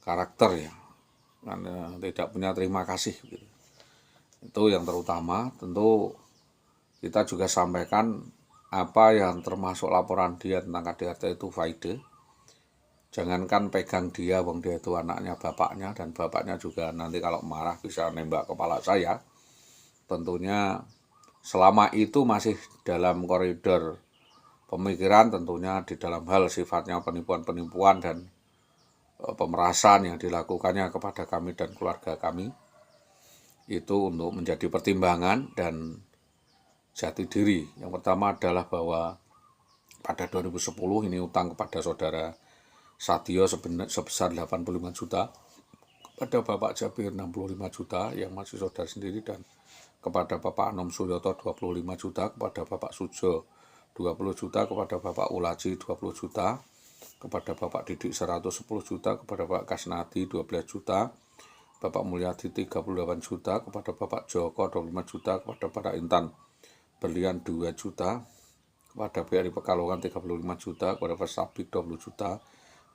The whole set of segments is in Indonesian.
karakter ya, karena tidak punya terima kasih gitu. Itu yang terutama. Tentu kita juga sampaikan apa yang termasuk laporan dia tentang KDRT itu valid. Jangankan pegang dia, wong dia itu anaknya bapaknya, dan bapaknya juga nanti kalau marah bisa nembak kepala saya. Tentunya selama itu masih dalam koridor pemikiran, tentunya di dalam hal sifatnya penipuan-penipuan dan pemerasan yang dilakukannya kepada kami dan keluarga kami, itu untuk menjadi pertimbangan dan jati diri. Yang pertama adalah bahwa pada 2010 ini utang kepada saudara Sadio sebesar 85 juta, pada Bapak Jabir 65 juta yang masih saudara sendiri, dan kepada Bapak Anom Suryoto 25 juta, kepada Bapak Sujo 20 juta, kepada Bapak Ulaji 20 juta, kepada Bapak Didik 110 juta, kepada Bapak Kasnadi 12 juta, Bapak Mulyadi 38 juta, kepada Bapak Joko 25 juta, kepada Bapak Intan Berlian 2 juta, kepada BRI Pekalongan 35 juta, kepada Pak Sabik 20 juta,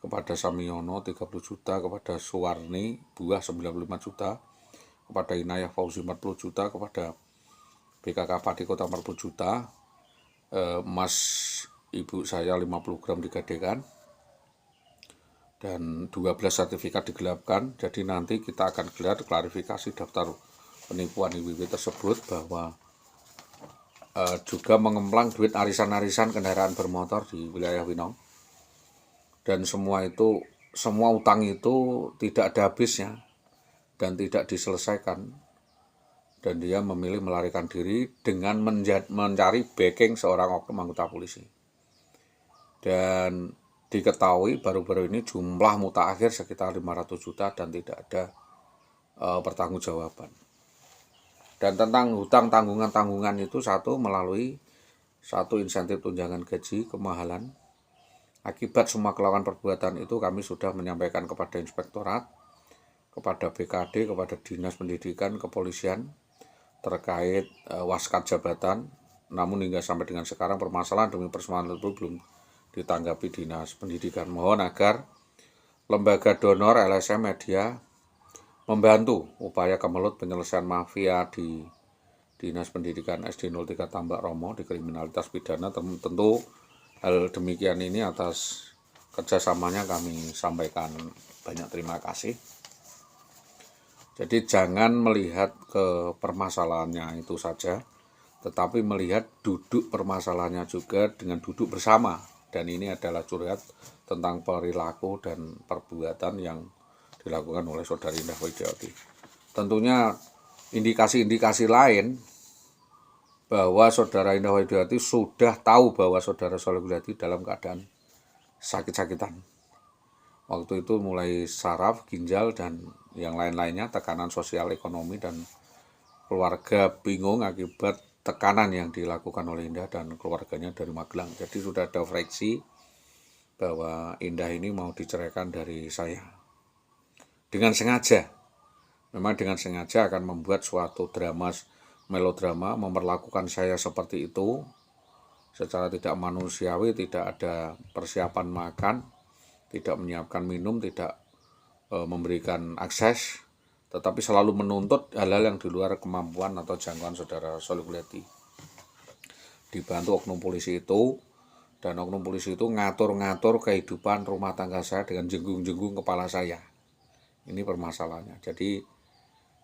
kepada Samiono 30 juta, kepada Suwarni Buah 95 juta, kepada Inayah Fauzi 40 juta, kepada BKK Padi Kota 40 juta, emas ibu saya 50 gram digadekan, dan 12 sertifikat digelapkan. Jadi nanti kita akan gelar klarifikasi daftar penipuan IWW tersebut, bahwa juga mengemplang duit arisan-arisan kendaraan bermotor di wilayah Winong. Dan semua utang itu tidak ada habisnya dan tidak diselesaikan. Dan dia memilih melarikan diri dengan mencari backing seorang oknum anggota polisi. Dan diketahui baru-baru ini jumlah mutaakhir sekitar 500 juta dan tidak ada pertanggungjawaban. Dan tentang hutang tanggungan itu, satu, melalui satu insentif tunjangan gaji kemahalan. Akibat semua kelakuan perbuatan itu, kami sudah menyampaikan kepada inspektorat, kepada BKD, kepada Dinas Pendidikan, Kepolisian, terkait waskat jabatan. Namun hingga sampai dengan sekarang permasalahan demi persoalan itu belum ditanggapi Dinas Pendidikan. Mohon agar lembaga donor LSM Media membantu upaya kemelut penyelesaian mafia di Dinas Pendidikan SD 03 Tambak Romo di kriminalitas pidana. Tentu hal demikian ini atas kerjasamanya kami sampaikan banyak terima kasih. Jadi jangan melihat ke permasalahannya itu saja, tetapi melihat duduk permasalahannya juga dengan duduk bersama. Dan ini adalah curhat tentang perilaku dan perbuatan yang dilakukan oleh Saudari Indah Widiawati. Tentunya indikasi-indikasi lain bahwa Saudara Indah Widiawati sudah tahu bahwa Saudara Soleh Widiawati dalam keadaan sakit-sakitan. Waktu itu mulai saraf, ginjal, dan yang lain-lainnya, tekanan sosial ekonomi, dan keluarga bingung akibat tekanan yang dilakukan oleh Indah dan keluarganya dari Magelang. Jadi sudah ada friksi bahwa Indah ini mau diceraikan dari saya. Dengan sengaja, memang dengan sengaja akan membuat suatu melodrama, memperlakukan saya seperti itu secara tidak manusiawi, tidak ada persiapan makan, tidak menyiapkan minum, tidak memberikan akses, tetapi selalu menuntut hal-hal yang di luar kemampuan atau jangkauan Saudara Soleh Widiawati. Dibantu oknum polisi itu, dan oknum polisi itu ngatur-ngatur kehidupan rumah tangga saya dengan jenggung-jenggung kepala saya. Ini permasalahannya. Jadi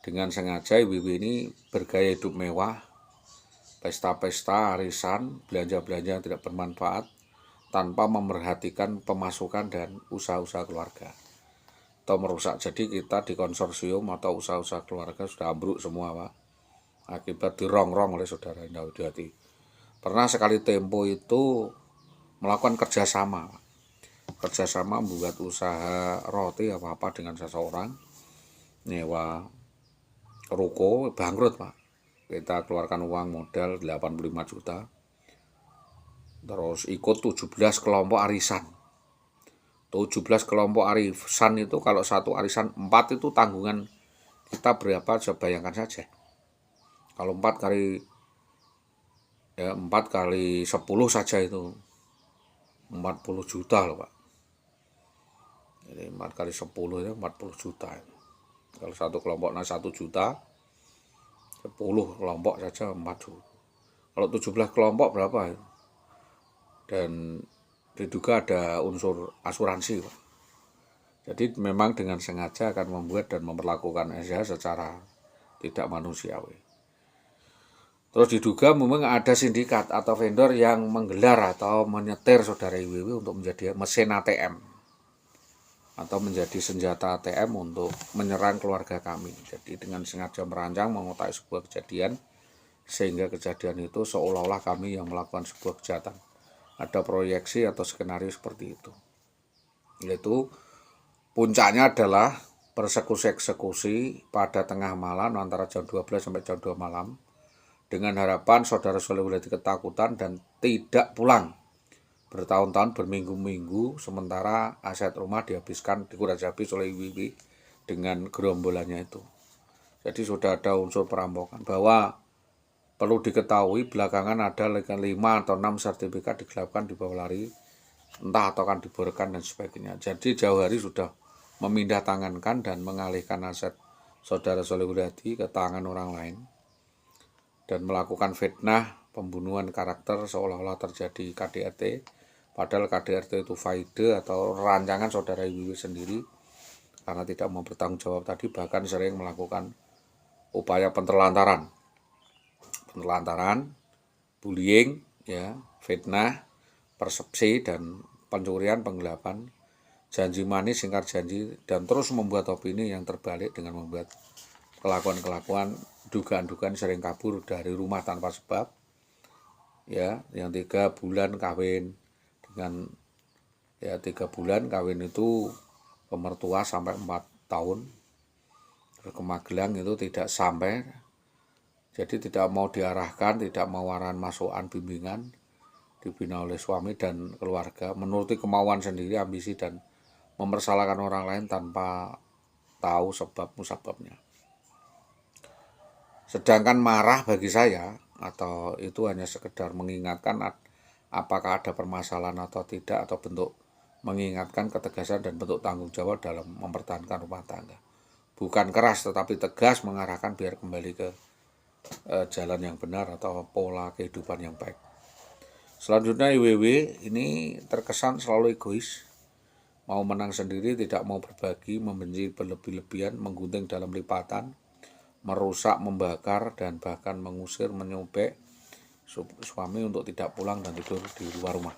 dengan sengaja IWW ini bergaya hidup mewah, pesta-pesta, arisan, belanja-belanja yang tidak bermanfaat, tanpa memerhatikan pemasukan dan usaha-usaha keluarga. Atau merusak. Jadi kita di konsorsium atau usaha-usaha keluarga sudah ambruk semua, Pak, akibat dirongrong oleh Saudara Indah Widiawati. Pernah sekali tempo itu melakukan kerjasama membuat usaha roti apa-apa dengan seseorang, nyewa ruko, bangkrut, Pak. Kita keluarkan uang modal 85 juta. Terus ikut 17 kelompok arisan. 17 kelompok arisan itu, kalau satu arisan 4 itu tanggungan kita berapa, coba bayangkan saja. Kalau 4 kali 10 saja itu 40 juta loh, Pak. Jadi 4 kali 10 ya 40 juta. Kalau satu kelompok 1 juta, 10 kelompok saja 4 juta. Kalau 17 kelompok berapa ya? Dan diduga ada unsur asuransi, Pak. Jadi memang dengan sengaja akan membuat dan memperlakukan SH secara tidak manusiawi. Terus diduga memang ada sindikat atau vendor yang menggelar atau menyetir saudara IWW untuk menjadi mesin ATM atau menjadi senjata ATM untuk menyerang keluarga kami. Jadi dengan sengaja merancang mengotak sebuah kejadian sehingga kejadian itu seolah-olah kami yang melakukan sebuah kejahatan. Ada proyeksi atau skenario seperti itu. Yaitu puncaknya adalah persekusi-eksekusi pada tengah malam antara jam 12 sampai jam 2 malam dengan harapan saudara Soleh ketakutan dan tidak pulang bertahun-tahun berminggu-minggu sementara aset rumah dihabiskan dikuras habis oleh IWW dengan gerombolannya itu. Jadi sudah ada unsur perampokan bahwa perlu diketahui belakangan ada 5 atau 6 sertifikat digelapkan di bawah lari entah atau akan diborkan dan sebagainya. Jadi jauh hari sudah memindah tangankan dan mengalihkan aset saudara Soleh ke tangan orang lain dan melakukan fitnah pembunuhan karakter seolah-olah terjadi KDRT, padahal KDRT itu faide atau rancangan saudara IWW sendiri karena tidak mau bertanggung jawab tadi, bahkan sering melakukan upaya penelantaran, bullying, ya, fitnah, persepsi dan pencurian, penggelapan, janji manis, ingkar janji, dan terus membuat opini yang terbalik dengan membuat kelakuan-kelakuan, dugaan-dugaan sering kabur dari rumah tanpa sebab, ya, yang 3 bulan kawin dengan 3 bulan kawin itu pemertua sampai 4 tahun, ke Magelang itu tidak sampai, jadi tidak mau diarahkan, tidak mau arahan masukan bimbingan, dibina oleh suami dan keluarga, menuruti kemauan sendiri, ambisi dan mempersalahkan orang lain tanpa tahu sebab musababnya. Sedangkan marah bagi saya atau itu hanya sekedar mengingatkan apakah ada permasalahan atau tidak, atau bentuk mengingatkan ketegasan dan bentuk tanggung jawab dalam mempertahankan rumah tangga. Bukan keras tetapi tegas mengarahkan biar kembali ke jalan yang benar atau pola kehidupan yang baik. Selanjutnya IWW ini terkesan selalu egois, mau menang sendiri, tidak mau berbagi, membenci berlebih-lebihan, menggunting dalam lipatan, merusak, membakar, dan bahkan mengusir, menyobek suami untuk tidak pulang dan tidur di luar rumah.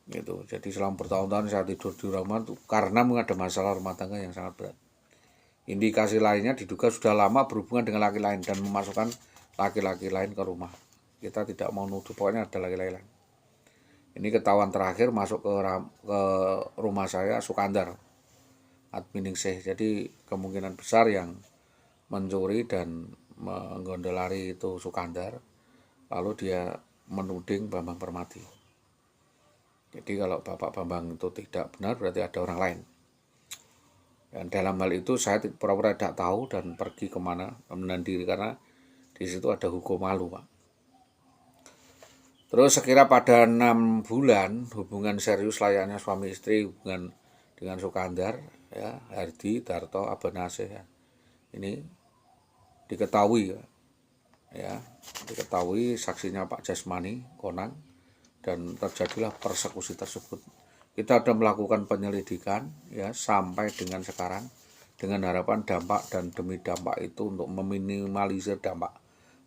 Gitu. Jadi selama bertahun-tahun saya tidur di rumah itu karena ada masalah rumah tangga yang sangat berat. Indikasi lainnya diduga sudah lama berhubungan dengan laki lain dan memasukkan laki-laki lain ke rumah. Kita tidak mau nuduh, pokoknya ada laki-laki lain. Ini ketahuan terakhir masuk ke rumah saya Sukandar, admin Ningsih. Jadi kemungkinan besar yang mencuri dan menggondolari itu Sukandar, lalu dia menuding Bambang Permati. Jadi kalau Bapak Bambang itu tidak benar berarti ada orang lain. Dan dalam hal itu saya pura-pura tidak tahu dan pergi kemana menahan diri karena di situ ada hukum malu, Pak. Terus sekira pada 6 bulan hubungan serius layaknya suami istri, hubungan dengan Sukandar, ya, Hardi, Darto, Abanase, ya. Ini diketahui, ya, diketahui saksinya Pak Jasmani, Konang, dan terjadilah persekusi tersebut. Kita sudah melakukan penyelidikan, ya, sampai dengan sekarang dengan harapan dampak dan demi dampak itu untuk meminimalisir dampak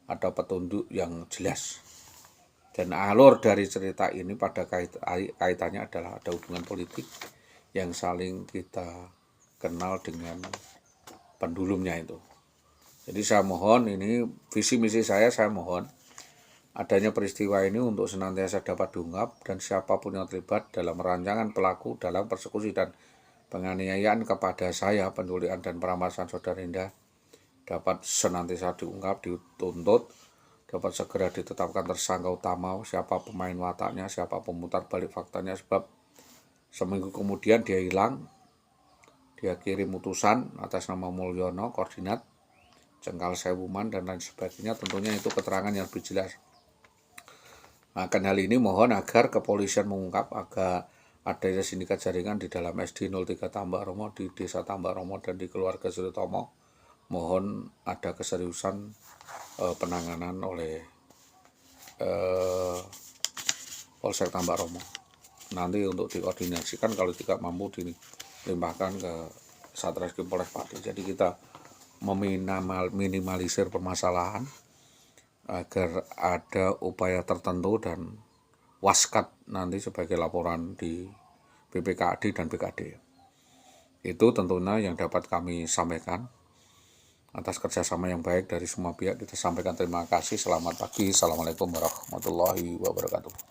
ada petunjuk yang jelas. Dan alur dari cerita ini pada kaitannya adalah ada hubungan politik yang saling kita kenal dengan pendulumnya itu. Jadi saya mohon, ini visi misi saya mohon adanya peristiwa ini untuk senantiasa dapat diungkap dan siapapun yang terlibat dalam rancangan pelaku dalam persekusi dan penganiayaan kepada saya, penculikan dan perampasan saudara Indah dapat senantiasa diungkap, dituntut, dapat segera ditetapkan tersangka utama, siapa pemain wataknya, siapa pemutar balik faktanya, sebab seminggu kemudian dia hilang, dia kirim utusan atas nama Mulyono, koordinat Cengkal Sewuman dan lain sebagainya, tentunya itu keterangan yang lebih jelas. Akan hal ini mohon agar kepolisian mengungkap, agar adanya sindikat jaringan di dalam SD 03 Tambak Romo, di Desa Tambak Romo, dan di keluarga Sutomo. Mohon ada keseriusan penanganan oleh Polsek Tambak Romo. Nanti untuk dikoordinasikan, kalau tidak mampu dilimpahkan ke Satreskrim Polres Pati. Jadi kita meminimalisir permasalahan agar ada upaya tertentu dan waskat nanti sebagai laporan di BPKAD dan BKD. Itu tentunya yang dapat kami sampaikan. Atas kerjasama yang baik dari semua pihak kita sampaikan terima kasih. Selamat pagi. Assalamualaikum warahmatullahi wabarakatuh.